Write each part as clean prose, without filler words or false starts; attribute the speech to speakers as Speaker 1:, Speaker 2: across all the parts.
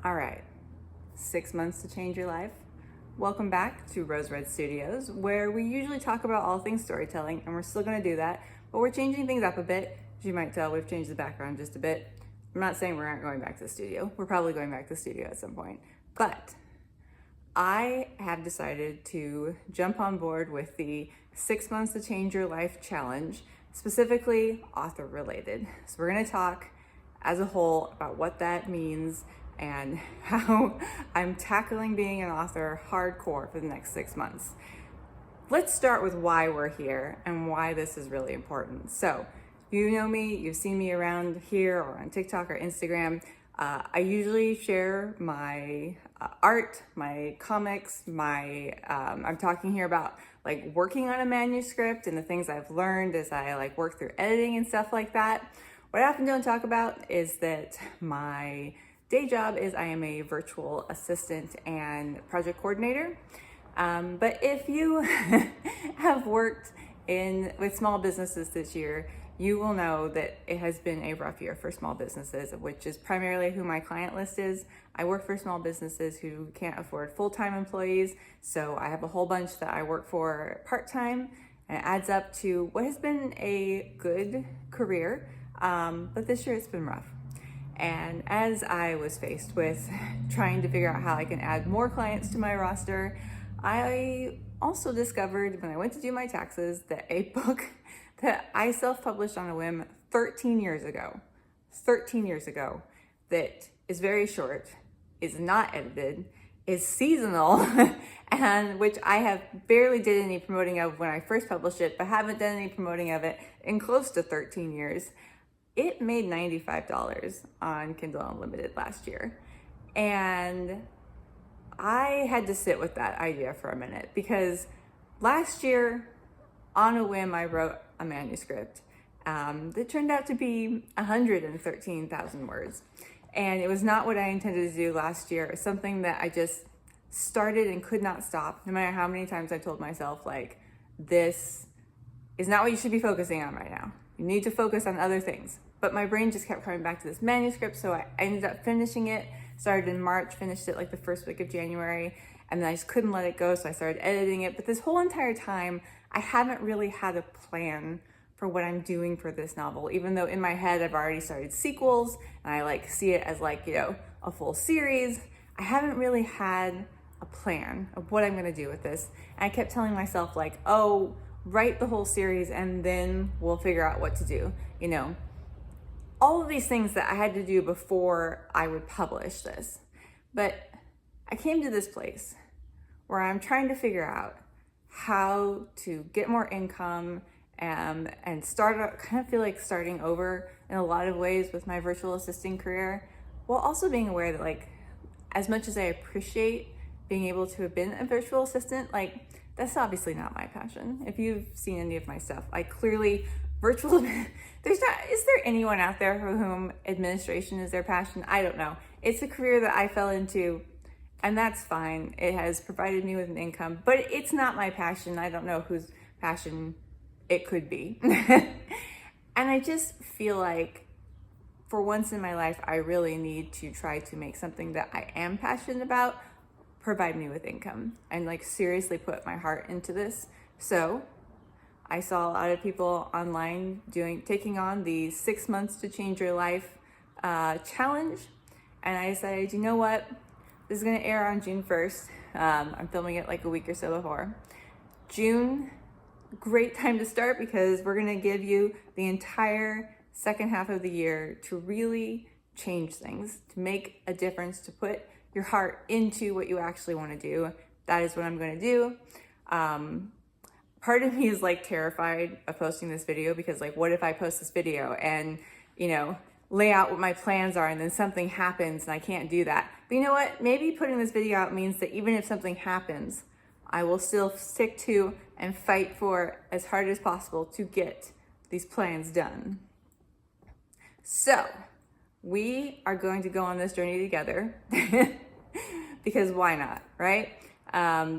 Speaker 1: All right, 6 months to change your life. Welcome back to Rose Red Studios, where we usually talk about all things storytelling, and we're still going to do that, but we're changing things up a bit. As you might tell, we've changed the background just a bit. I'm not saying we aren't going back to the studio. We're probably going back to the studio at some point, but I have decided to jump on board with the 6 months to change your life challenge, specifically author related. So we're going to talk as a whole about what that means and how I'm tackling being an author hardcore for the next 6 months. Let's start with why we're here and why this is really important. So, you know me, you've seen me around here or on TikTok or Instagram. I usually share my art, my comics, I'm talking here about like working on a manuscript and the things I've learned as I like work through editing and stuff like that. What I often don't talk about is that my day job is I am a virtual assistant and project coordinator. But if you have worked with small businesses this year, you will know that it has been a rough year for small businesses, which is primarily who my client list is. I work for small businesses who can't afford full-time employees, so I have a whole bunch that I work for part-time, and it adds up to what has been a good career, but this year it's been rough. And as I was faced with trying to figure out how I can add more clients to my roster, I also discovered when I went to do my taxes that a book that I self-published on a whim 13 years ago, that is very short, is not edited, is seasonal, and which I have barely did any promoting of when I first published it, but haven't done any promoting of it in close to 13 years. It made $95 on Kindle Unlimited last year. And I had to sit with that idea for a minute because last year, on a whim, I wrote a manuscript that turned out to be 113,000 words. And it was not what I intended to do last year. It was something that I just started and could not stop, no matter how many times I told myself, like, this is not what you should be focusing on right now. You need to focus on other things. But my brain just kept coming back to this manuscript, so I ended up finishing it. Started in March, finished it like the first week of January, and then I just couldn't let it go, so I started editing it. But this whole entire time, I haven't really had a plan for what I'm doing for this novel, even though in my head I've already started sequels, and I like see it as like, a full series. I haven't really had a plan of what I'm gonna do with this. And I kept telling myself like, oh, write the whole series and then we'll figure out what to do, all of these things that I had to do before I would publish this. But I came to this place where I'm trying to figure out how to get more income and kind of feel like starting over in a lot of ways with my virtual assisting career, while also being aware that like, as much as I appreciate being able to have been a virtual assistant, like that's obviously not my passion. If you've seen any of my stuff, I clearly is there anyone out there for whom administration is their passion? I don't know. It's a career that I fell into, and that's fine. It has provided me with an income, but it's not my passion. I don't know whose passion it could be. And I just feel like for once in my life, I really need to try to make something that I am passionate about provide me with income and like seriously put my heart into this. So I saw a lot of people online taking on the 6 months to change your life challenge. And I decided, you know what? This is gonna air on June 1st. I'm filming it like a week or so before. June, great time to start because we're gonna give you the entire second half of the year to really change things, to make a difference, to put your heart into what you actually wanna do. That is what I'm gonna do. Part of me is like terrified of posting this video because like, what if I post this video and, lay out what my plans are and then something happens and I can't do that. But you know what? Maybe putting this video out means that even if something happens, I will still stick to and fight for as hard as possible to get these plans done. So we are going to go on this journey together because why not, right?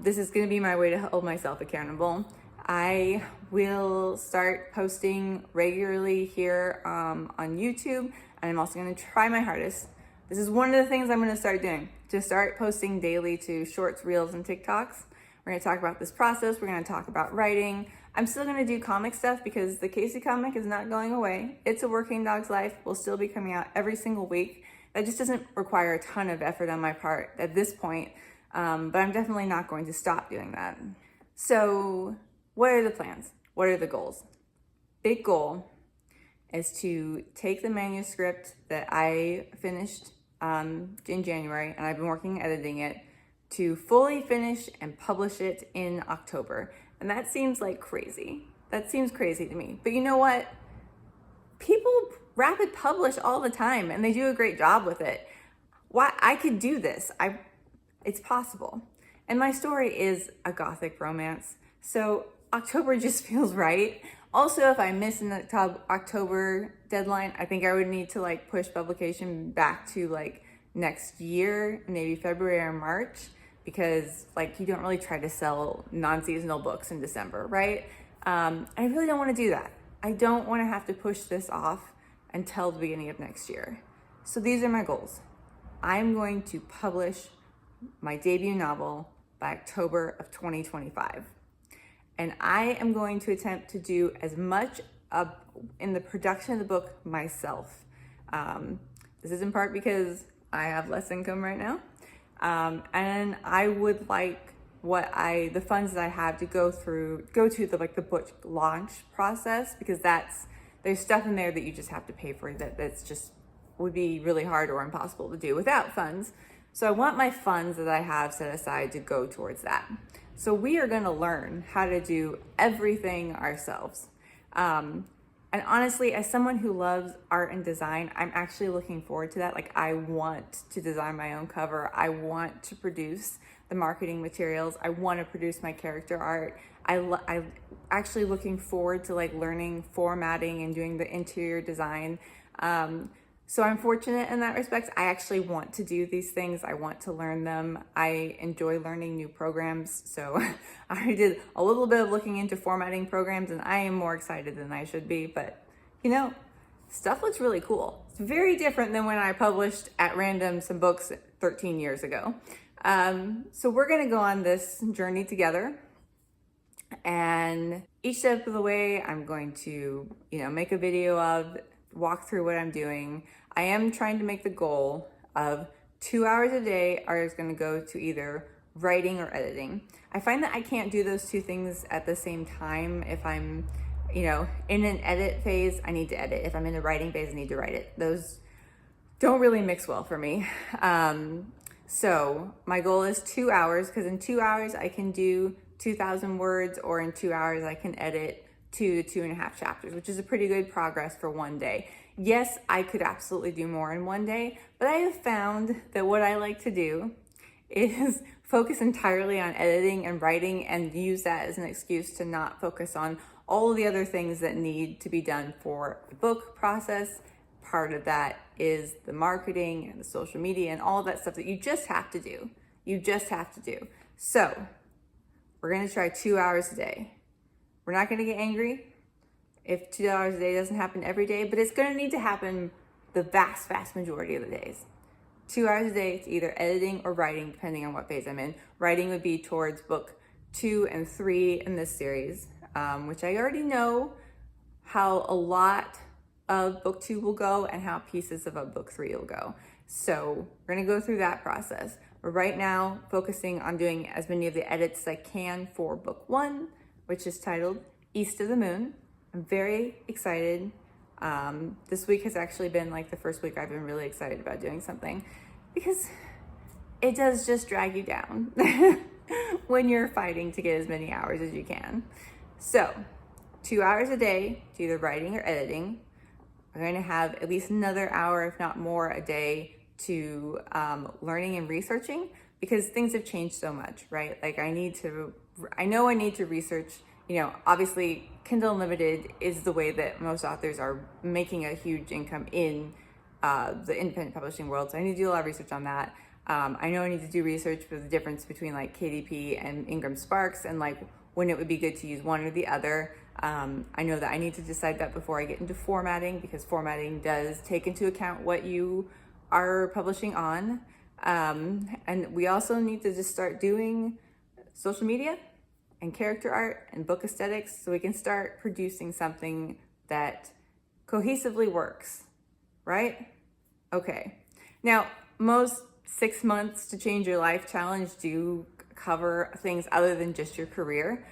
Speaker 1: This is going to be my way to hold myself accountable. I will start posting regularly here on YouTube, and I'm also going to try my hardest This is one of the things I'm going to start doing, to start posting daily to shorts, reels, and TikToks. We're going to talk about this process. We're going to talk about writing. I'm still going to do comic stuff because the Casey comic is not going away. It's a Working Dog's Life will still be coming out every single week. That just doesn't require a ton of effort on my part at this point, but I'm definitely not going to stop doing that. So what are the plans? What are the goals? Big goal is to take the manuscript that I finished in January, and I've been working editing it, to fully finish and publish it in October. And that seems like crazy. That seems crazy to me. But you know what? People rapid publish all the time and they do a great job with it. Why I could do this. It's possible. And my story is a gothic romance. So October just feels right. Also, if I miss an October deadline, I think I would need to like push publication back to like next year, maybe February or March, because like you don't really try to sell non-seasonal books in December, right? I really don't want to do that. I don't want to have to push this off until the beginning of next year. So these are my goals. I'm going to publish my debut novel by October of 2025. And I am going to attempt to do as much in the production of the book myself. This is in part because I have less income right now. And I would like the funds that I have to go to the book launch process, because there's stuff in there that you just have to pay for that's just would be really hard or impossible to do without funds. So I want my funds that I have set aside to go towards that. So we are going to learn how to do everything ourselves. And honestly, as someone who loves art and design, I'm actually looking forward to that. Like, I want to design my own cover. I want to produce the marketing materials. I want to produce my character art. I'm actually looking forward to like learning formatting and doing the interior design. So I'm fortunate in that respect. I actually want to do these things. I want to learn them. I enjoy learning new programs. So I did a little bit of looking into formatting programs, and I am more excited than I should be. But you know, stuff looks really cool. It's very different than when I published at random some books 13 years ago. So we're gonna go on this journey together. And each step of the way, I'm going to, make a video of, walk through what I'm doing. I am trying to make the goal of 2 hours a day are going to go to either writing or editing. I find that I can't do those two things at the same time. If I'm, in an edit phase, I need to edit. If I'm in a writing phase, I need to write it. Those don't really mix well for me. So my goal is 2 hours, because in 2 hours I can do 2,000 words, or in 2 hours I can edit 2 to 2.5 chapters, which is a pretty good progress for one day. Yes, I could absolutely do more in one day, but I have found that what I like to do is focus entirely on editing and writing, and use that as an excuse to not focus on all of the other things that need to be done for the book process. Part of that is the marketing and the social media and all of that stuff that you just have to do. So we're going to try 2 hours a day. We're not going to get angry if 2 hours a day doesn't happen every day, but it's going to need to happen the vast, vast majority of the days. 2 hours a day to either editing or writing, depending on what phase I'm in. Writing would be towards book 2 and 3 in this series, which I already know how a lot of book 2 will go and how pieces of a book 3 will go. So we're going to go through that process. We're right now focusing on doing as many of the edits as I can for book 1, which is titled East of the Moon. I'm very excited. This week has actually been like the first week I've been really excited about doing something, because it does just drag you down when you're fighting to get as many hours as you can. So 2 hours a day to either writing or editing. We're going to have at least another hour, if not more, a day to learning and researching, because things have changed so much, right? Like I know I need to research, obviously Kindle Unlimited is the way that most authors are making a huge income in the independent publishing world. So I need to do a lot of research on that. I know I need to do research for the difference between like KDP and Ingram Sparks, and like when it would be good to use one or the other. I know that I need to decide that before I get into formatting, because formatting does take into account what you are publishing on. And we also need to just start doing social media and character art and book aesthetics so we can start producing something that cohesively works, right? Okay. Now, most 6 months to change your life challenge do cover things other than just your career.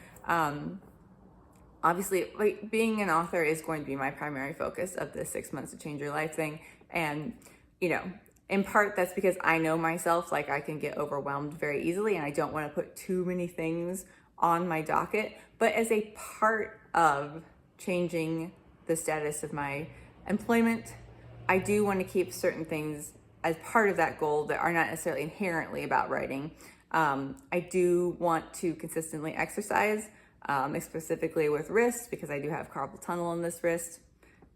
Speaker 1: Obviously, like, being an author is going to be my primary focus of the 6 months to change your life thing. And, in part that's because I know myself, like I can get overwhelmed very easily and I don't want to put too many things on my docket. But as a part of changing the status of my employment, I do want to keep certain things as part of that goal that are not necessarily inherently about writing. I do want to consistently exercise, specifically with wrist, because I do have carpal tunnel in this wrist,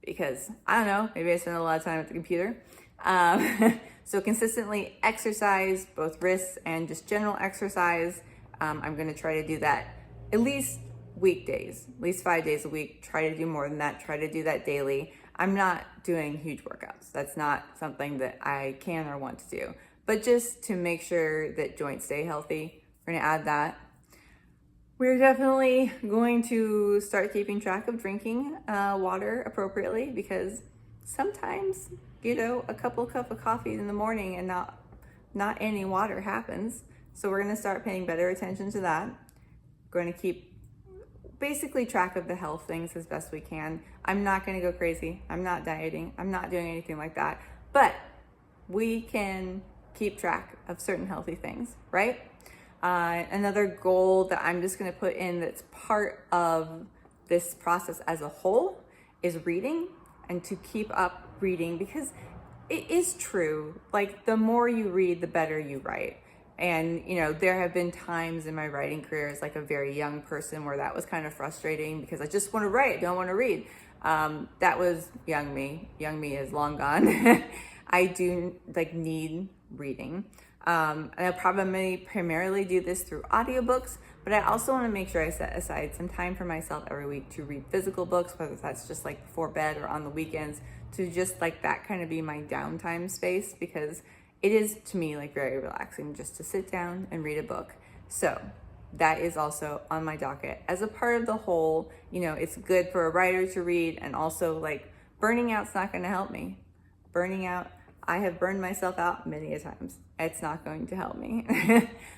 Speaker 1: because I don't know, maybe I spend a lot of time at the computer. So consistently exercise, both wrists and just general exercise. I'm going to try to do that at least weekdays, at least 5 days a week. Try to do more than that. Try to do that daily. I'm not doing huge workouts. That's not something that I can or want to do. But just to make sure that joints stay healthy, we're going to add that. We're definitely going to start keeping track of drinking water appropriately, because sometimes, a couple cups of coffee in the morning and not any water happens. So we're going to start paying better attention to that. We're going to keep basically track of the health things as best we can. I'm not going to go crazy. I'm not dieting. I'm not doing anything like that. But we can keep track of certain healthy things, right? Another goal that I'm just going to put in that's part of this process as a whole is reading, and to keep up reading, because it is true. Like, the more you read, the better you write. And, there have been times in my writing career as like a very young person where that was kind of frustrating, because I just want to write, don't want to read. That was young me. Young me is long gone. I do need reading. And I'll probably primarily do this through audiobooks, but I also want to make sure I set aside some time for myself every week to read physical books, whether that's just like before bed or on the weekends, to just that kind of be my downtime space, because it is, to me, very relaxing just to sit down and read a book. So that is also on my docket as a part of the whole. It's good for a writer to read, and also burning out's not going to help me. Burning out, I have burned myself out many a times. It's not going to help me.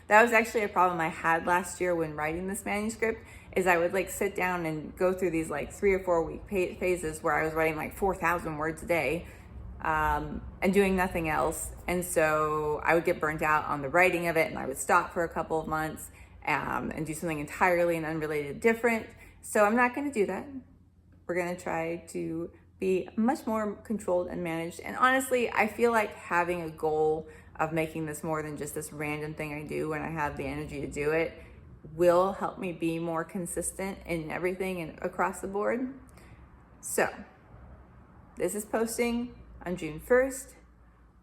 Speaker 1: That was actually a problem I had last year when writing this manuscript, is I would sit down and go through these 3 or 4 week phases where I was writing 4,000 words a day, and doing nothing else. And so I would get burnt out on the writing of it, and I would stop for a couple of months, and do something entirely and unrelated different. So I'm not going to do that. We're going to try to be much more controlled and managed. And honestly, I feel like having a goal of making this more than just this random thing I do when I have the energy to do it will help me be more consistent in everything and across the board. So this is posting on June 1st.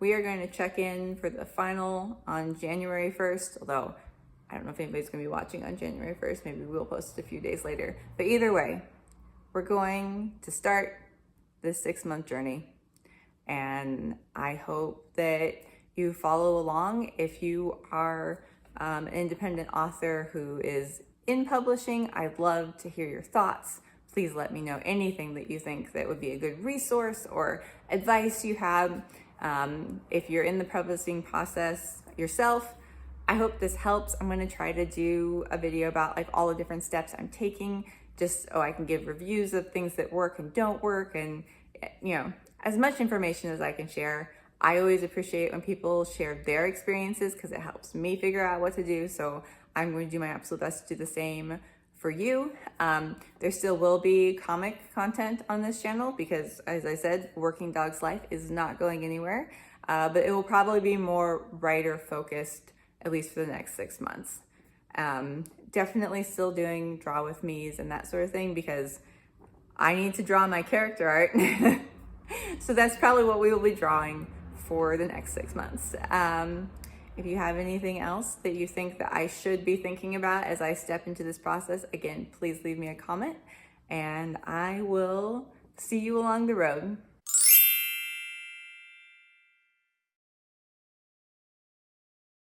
Speaker 1: We are going to check in for the final on January 1st, although I don't know if anybody's going to be watching on January 1st. Maybe we'll post it a few days later. But either way, we're going to start this 6-month journey. And I hope that you follow along. If you are an independent author who is in publishing, I'd love to hear your thoughts. Please let me know anything that you think that would be a good resource or advice you have. If you're in the publishing process yourself, I hope this helps. I'm going to try to do a video about all the different steps I'm taking, just so I can give reviews of things that work and don't work, and as much information as I can share. I always appreciate when people share their experiences, because it helps me figure out what to do. So I'm going to do my absolute best to do the same for you. There still will be comic content on this channel, because, as I said, Working Dog's life is not going anywhere. But it will probably be more writer focused, at least for the next 6 months. Definitely still doing draw with me's and that sort of thing, because I need to draw my character art. So that's probably what we will be drawing for the next 6 months. If you have anything else that you think that I should be thinking about as I step into this process, again, please leave me a comment, and I will see you along the road.